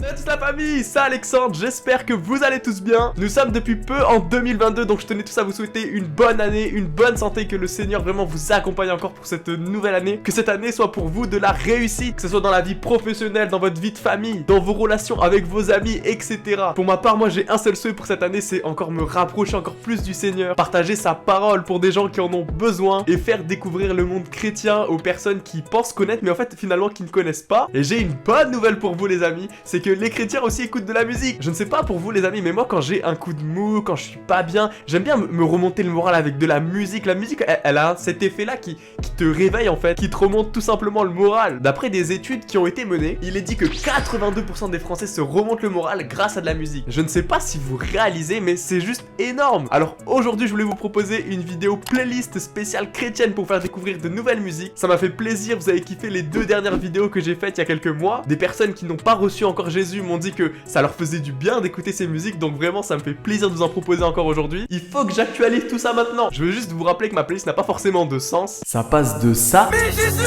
Salut toute la famille, c'est Alexandre, j'espère que vous allez tous bien. Nous sommes depuis peu en 2022, donc je tenais tous à vous souhaiter une bonne année, une bonne santé, que le Seigneur vraiment vous accompagne encore pour cette nouvelle année. Que cette année soit pour vous de la réussite, que ce soit dans la vie professionnelle, dans votre vie de famille, dans vos relations avec vos amis, etc. Pour ma part, moi j'ai un seul souhait pour cette année, c'est encore me rapprocher encore plus du Seigneur, partager sa parole pour des gens qui en ont besoin et faire découvrir le monde chrétien aux personnes qui pensent connaître mais en fait finalement qui ne connaissent pas. Et j'ai une bonne nouvelle pour vous les amis, c'est que les chrétiens aussi écoutent de la musique. Je ne sais pas pour vous les amis, mais moi quand j'ai un coup de mou, quand je suis pas bien, j'aime bien me remonter le moral avec de la musique. La musique elle a cet effet là qui te réveille en fait, qui te remonte tout simplement le moral. D'après des études qui ont été menées, il est dit que 82% des Français se remontent le moral grâce à de la musique. Je ne sais pas si vous réalisez, mais c'est juste énorme. Alors aujourd'hui je voulais vous proposer une vidéo playlist spéciale chrétienne pour faire découvrir de nouvelles musiques. Ça m'a fait plaisir, vous avez kiffé les 2 dernières vidéos que j'ai faites il y a quelques mois. Des personnes qui n'ont pas reçu encore Jésus m'ont dit que ça leur faisait du bien d'écouter ces musiques, donc vraiment ça me fait plaisir de vous en proposer encore aujourd'hui. Il faut que j'actualise tout ça maintenant. Je veux juste vous rappeler que ma playlist n'a pas forcément de sens. Ça passe de ça Mais Jésus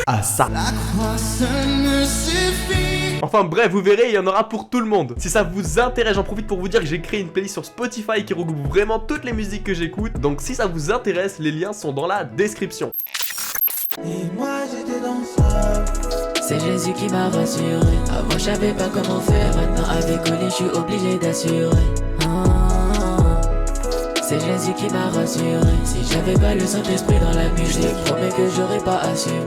à ça. La croix seule me suffit. Enfin bref, vous verrez, il y en aura pour tout le monde. Si ça vous intéresse, j'en profite pour vous dire que j'ai créé une playlist sur Spotify qui regroupe vraiment toutes les musiques que j'écoute. Donc si ça vous intéresse, les liens sont dans la description. Et moi j'étais dans ça. C'est Jésus qui m'a rassuré. Avant je savais pas comment faire, maintenant avec Oli je suis obligé d'assurer. C'est Jésus qui m'a rassuré. Si j'avais pas le Saint-Esprit dans la musique, je promets que j'aurais pas assumé.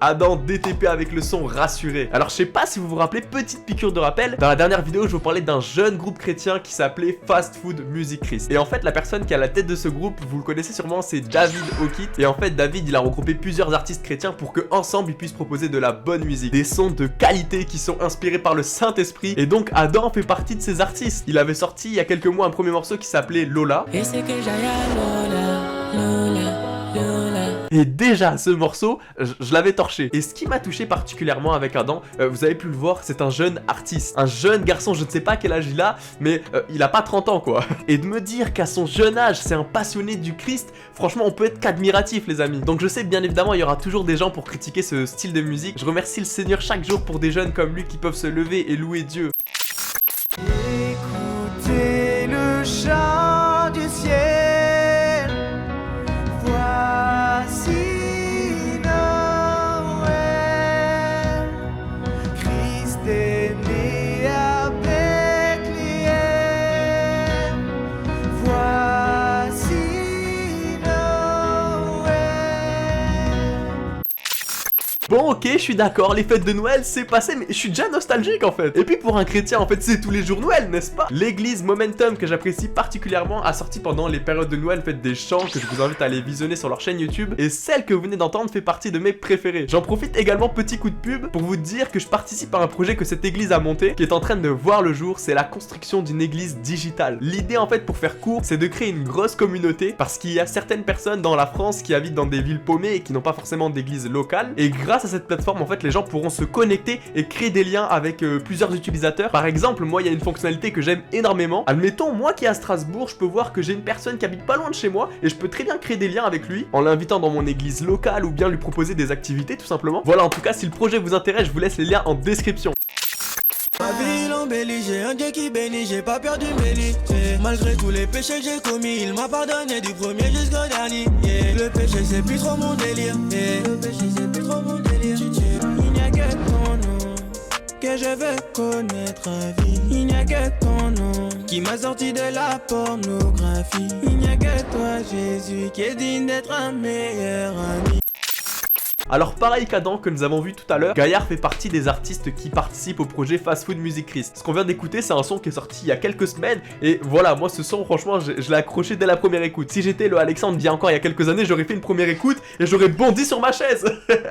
Adam DTP avec le son rassuré. Alors je sais pas si vous vous rappelez, petite piqûre de rappel, dans la dernière vidéo je vous parlais d'un jeune groupe chrétien qui s'appelait Fast Food Music Christ. Et en fait la personne qui est à la tête de ce groupe, vous le connaissez sûrement, c'est David O'Keefe. Et en fait David il a regroupé plusieurs artistes chrétiens pour que ensemble ils puissent proposer de la bonne musique, des sons de qualité qui sont inspirés par le Saint-Esprit. Et donc Adam fait partie de ces artistes. Il avait sorti il y a quelques mois un premier morceau qui s'appelait Lola. Et c'est que j'aille à Lola. Et déjà ce morceau, je l'avais torché. Et ce qui m'a touché particulièrement avec Adam, vous avez pu le voir, c'est un jeune artiste, un jeune garçon, je ne sais pas quel âge il a, mais il a pas 30 ans quoi. Et de me dire qu'à son jeune âge, c'est un passionné du Christ, franchement on peut être qu'admiratif les amis. Donc je sais bien évidemment il y aura toujours des gens pour critiquer ce style de musique. Je remercie le Seigneur chaque jour pour des jeunes comme lui qui peuvent se lever et louer Dieu. Écoutez le chant du ciel. Voici Noël. Christ est né à Bethléem. Voici Noël. Bon ok, je suis d'accord, les fêtes de Noël c'est passé, mais je suis déjà nostalgique en fait. Et puis pour un chrétien en fait c'est tous les jours Noël, n'est-ce pas? L'église Momentum que j'apprécie particulièrement a sorti pendant les périodes de Noël fait des chants que je vous invite à aller visionner sur leur chaîne YouTube. Et celle que vous venez d'entendre fait partie de mes préférés. J'en profite également, petit coup de pub, pour vous dire que je participe à un projet que cette église a monté, qui est en train de voir le jour, c'est la construction d'une église digitale. L'idée en fait pour faire court, c'est de créer une grosse communauté, parce qu'il y a certaines personnes dans la France qui habitent dans des villes paumées et qui n'ont pas forcément d'église locale. Et grâce à cette plateforme en fait les gens pourront se connecter et créer des liens avec plusieurs utilisateurs. Par exemple moi il y a une fonctionnalité que j'aime énormément. Admettons moi qui est à Strasbourg, je peux voir que j'ai une personne qui habite pas loin de chez moi et je peux très bien créer des liens avec lui en l'invitant dans mon église locale ou bien lui proposer des activités tout simplement. Voilà, en tout cas si le projet vous intéresse je vous laisse les liens en description. Ma ville embellie, j'ai un Dieu qui bénit, j'ai pas peur du béni. Malgré tous les péchés que j'ai commis, il m'a pardonné du premier jusqu'au dernier. Le péché c'est plus trop mon délire. Le péché c'est plus trop mon délire. Il n'y a que ton nom que je veux connaître à vie. Il n'y a que ton nom qui m'a sorti de la pornographie. Il n'y a que toi Jésus qui est digne d'être un meilleur ami. Alors pareil qu'Adam que nous avons vu tout à l'heure, Gaillard fait partie des artistes qui participent au projet Fast Food Music Christ. Ce qu'on vient d'écouter c'est un son qui est sorti il y a quelques semaines et voilà, moi ce son franchement je l'ai accroché dès la première écoute. Si j'étais le Alexandre d'il y a encore il y a quelques années, j'aurais fait une première écoute et j'aurais bondi sur ma chaise.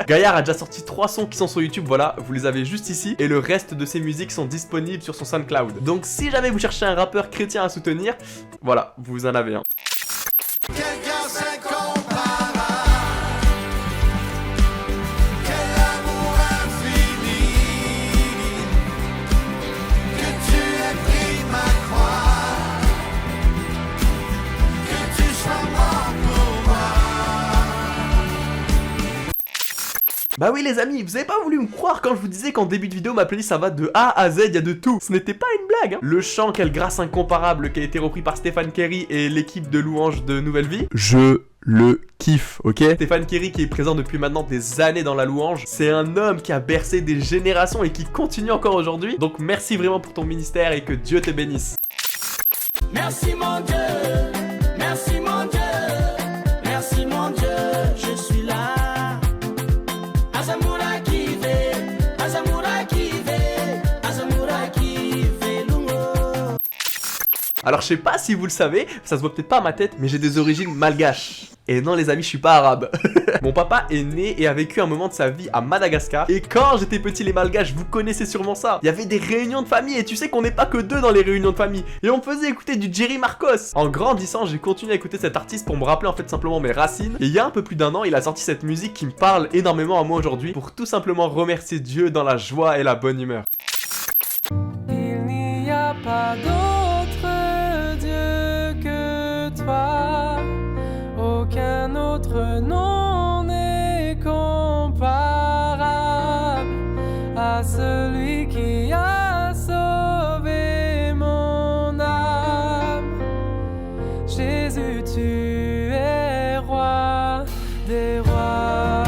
Gaillard a déjà sorti 3 sons qui sont sur YouTube, voilà, vous les avez juste ici et le reste de ses musiques sont disponibles sur son SoundCloud. Donc si jamais vous cherchez un rappeur chrétien à soutenir, voilà, vous en avez un. Quelqu'un s'incompare. Bah oui les amis, vous avez pas voulu me croire quand je vous disais qu'en début de vidéo ma playlist ça va de A à Z, il y a de tout. Ce n'était pas une blague hein. Le chant Quelle grâce incomparable qui a été repris par Stéphane Kerry et l'équipe de louanges de Nouvelle Vie, je le kiffe, ok? Stéphane Kerry qui est présent depuis maintenant des années dans la louange, c'est un homme qui a bercé des générations et qui continue encore aujourd'hui. Donc merci vraiment pour ton ministère et que Dieu te bénisse. Merci mon Dieu, merci mon Dieu, merci mon Dieu, je suis là. Azamura kive, Azamura kive, Azamura kive lungo. Alors je sais pas si vous le savez, ça se voit peut-être pas à ma tête, mais j'ai des origines malgaches. Et non les amis, je suis pas arabe. Mon papa est né et a vécu un moment de sa vie à Madagascar. Et quand j'étais petit, les malgaches, vous connaissez sûrement ça. Il y avait des réunions de famille et tu sais qu'on n'est pas que deux dans les réunions de famille. Et on me faisait écouter du Jerry Marcos. En grandissant, j'ai continué à écouter cet artiste pour me rappeler en fait simplement mes racines. Et il y a un peu plus d'un an, il a sorti cette musique qui me parle énormément à moi aujourd'hui pour tout simplement remercier Dieu dans la joie et la bonne humeur. Il n'y a pas d'autre Dieu que toi. Aucun autre nom n'est comparable à celui qui a sauvé mon âme. Jésus, tu es roi des rois.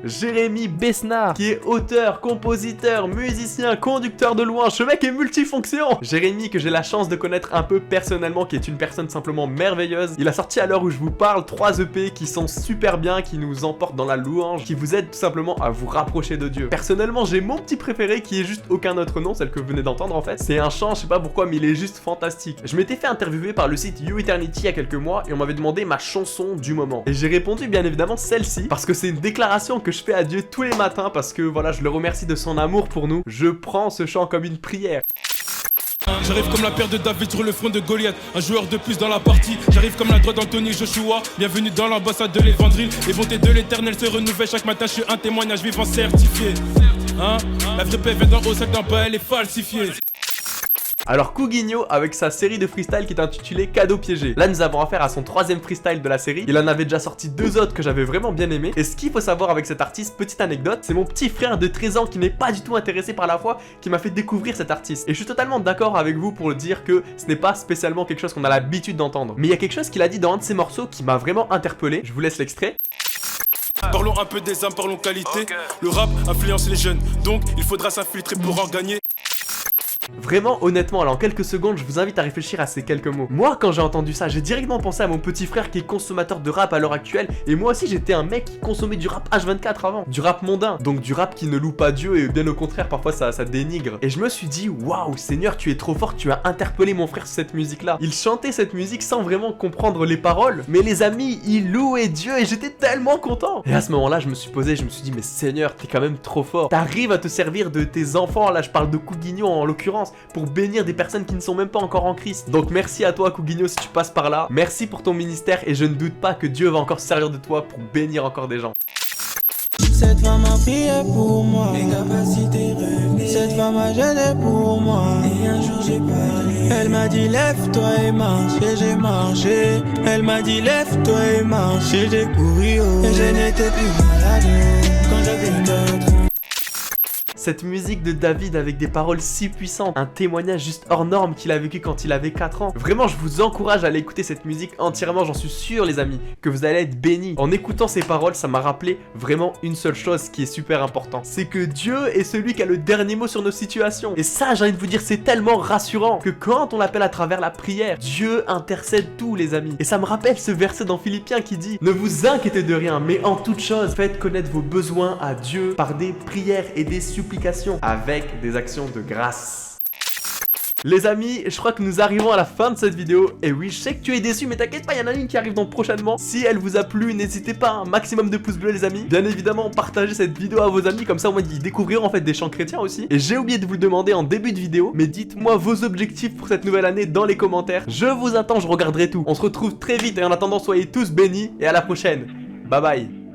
Jérémy Besnard, qui est auteur, compositeur, musicien, conducteur de louange. Ce mec est multifonction. Jérémy, que j'ai la chance de connaître un peu personnellement, qui est une personne simplement merveilleuse. Il a sorti à l'heure où je vous parle 3 EP qui sont super bien, qui nous emportent dans la louange, qui vous aident tout simplement à vous rapprocher de Dieu. Personnellement, j'ai mon petit préféré qui est juste Aucun autre nom, celle que vous venez d'entendre en fait. C'est un chant, je sais pas pourquoi, mais il est juste fantastique. Je m'étais fait interviewer par le site You Eternity il y a quelques mois et on m'avait demandé ma chanson du moment. Et j'ai répondu bien évidemment celle-ci, parce que c'est une déclaration que je fais à Dieu tous les matins, parce que voilà, je le remercie de son amour pour nous. Je prends ce chant comme une prière. J'arrive comme la paire de David sur le front de Goliath. Un joueur de plus dans la partie. J'arrive comme la droite d'Anthony Joshua. Bienvenue dans l'ambassade de l'Évangile. Les bontés de l'Éternel se renouvellent chaque matin. Je suis un témoignage vivant certifié. Hein? La vraie paix vient d'en haut, celle d'en bas elle est falsifiée. Alors Couguinho avec sa série de freestyle qui est intitulée Cadeau piégé. Là nous avons affaire à son 3e freestyle de la série. Il en avait déjà sorti 2 autres que j'avais vraiment bien aimé. Et ce qu'il faut savoir avec cet artiste, petite anecdote, c'est mon petit frère de 13 ans qui n'est pas du tout intéressé par la foi qui m'a fait découvrir cet artiste. Et je suis totalement d'accord avec vous pour le dire que ce n'est pas spécialement quelque chose qu'on a l'habitude d'entendre. Mais il y a quelque chose qu'il a dit dans un de ses morceaux qui m'a vraiment interpellé. Je vous laisse l'extrait. Parlons un peu des âmes, parlons qualité. Okay. Le rap influence les jeunes, donc il faudra s'infiltrer pour en gagner. Vraiment, honnêtement, alors en quelques secondes, je vous invite à réfléchir à ces quelques mots. Moi, quand j'ai entendu ça, j'ai directement pensé à mon petit frère qui est consommateur de rap à l'heure actuelle. Et moi aussi, j'étais un mec qui consommait du rap H24 avant. Du rap mondain. Donc du rap qui ne loue pas Dieu et bien au contraire, parfois ça dénigre. Et je me suis dit, waouh, Seigneur, tu es trop fort, tu as interpellé mon frère sur cette musique-là. Il chantait cette musique sans vraiment comprendre les paroles. Mais les amis, il louait Dieu et j'étais tellement content. Et à ce moment-là, je me suis posé, je me suis dit, mais Seigneur, t'es quand même trop fort. T'arrives à te servir de tes enfants, là je parle de Couguinho en l'occurrence, pour bénir des personnes qui ne sont même pas encore en Christ. Donc merci à toi Couguinho si tu passes par là. Merci pour ton ministère et je ne doute pas que Dieu va encore se servir de toi pour bénir encore des gens. Cette femme a prié pour moi, mes capacités revenaient. Cette femme a gêné pour moi, et un jour j'ai parlé. Elle m'a dit lève-toi et marche, et j'ai marché. Elle m'a dit lève-toi et marche, et j'ai couru. Et je n'étais plus malade quand j'avais 4 ans. Cette musique de David avec des paroles si puissantes, un témoignage juste hors norme qu'il a vécu quand il avait 4 ans. Vraiment, je vous encourage à aller écouter cette musique entièrement, j'en suis sûr les amis, que vous allez être bénis. En écoutant ces paroles, ça m'a rappelé vraiment une seule chose qui est super important. C'est que Dieu est celui qui a le dernier mot sur nos situations. Et ça, j'ai envie de vous dire, c'est tellement rassurant que quand on l'appelle à travers la prière, Dieu intercède tout les amis. Et ça me rappelle ce verset dans Philippiens qui dit: ne vous inquiétez de rien, mais en toute chose, faites connaître vos besoins à Dieu par des prières et des supplications avec des actions de grâce. Les amis, je crois que nous arrivons à la fin de cette vidéo. Et oui, je sais que tu es déçu, mais t'inquiète pas, il y en a une qui arrive donc prochainement. Si elle vous a plu, n'hésitez pas, un maximum de pouces bleus les amis. Bien évidemment, partagez cette vidéo à vos amis, comme ça au moins ils découvriront en fait des chants chrétiens aussi. Et j'ai oublié de vous le demander en début de vidéo, mais dites-moi vos objectifs pour cette nouvelle année dans les commentaires. Je vous attends, je regarderai tout. On se retrouve très vite et en attendant, soyez tous bénis et à la prochaine. Bye bye.